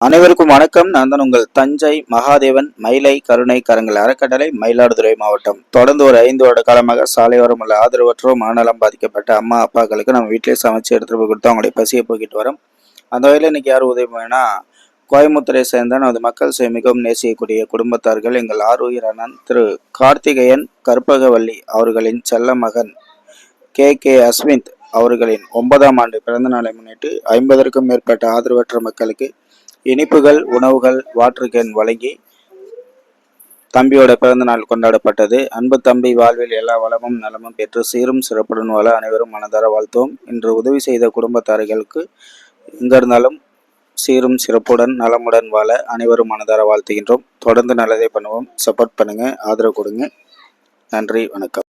அனைவருக்கும் வணக்கம். நான் தான் உங்கள் தஞ்சை மகாதேவன் மயிலை கருணை கரங்கள் அறக்கட்டளை மயிலாடுதுறை மாவட்டம். தொடர்ந்து ஒரு 5 வருட காலமாக சாலையோரம் உள்ள ஆதரவற்றோர் மனநலம் பாதிக்கப்பட்ட அம்மா அப்பாக்களுக்கு நம்ம வீட்டிலே சமைச்சு எடுத்துட்டு போய் கொடுத்து அவங்களுடைய பசியை போக்கிட்டு வரோம். அந்த வகையில் இன்னைக்கு யார் உதவி வேணா கோயம்புத்தூரை சேர்ந்த நமது மக்கள் சேவை மிகவும் நேசிக்கக்கூடிய குடும்பத்தார்கள் எங்கள் ஆருயிர் அண்ணன் திரு கார்த்திகேயன் கற்பகவல்லி அவர்களின் செல்ல மகன் கே அஸ்விந்த் அவர்களின் 9ஆம் ஆண்டு பிறந்த நாளை முன்னிட்டு 50க்கும் மேற்பட்ட ஆதரவற்ற மக்களுக்கு இனிப்புகள், உணவுகள், வாட்டர் கேன் வழங்கி தம்பியோட பிறந்த நாள் கொண்டாடப்பட்டது. அன்பு தம்பி வாழ்வில் எல்லா வளமும் நலமும் பெற்று சீரும் சிறப்புடன் வாழ அனைவரும் மனதார வாழ்த்தோம். இன்று உதவி செய்த குடும்பத்தார்களுக்கு எங்க இருந்தாலும் சீரும் சிறப்புடன் நலமுடன் வாழ அனைவரும் மனதார வாழ்த்துகின்றோம். தொடர்ந்து நல்லதே பண்ணுவோம். சப்போர்ட் பண்ணுங்க, ஆதரவு கொடுங்க. நன்றி, வணக்கம்.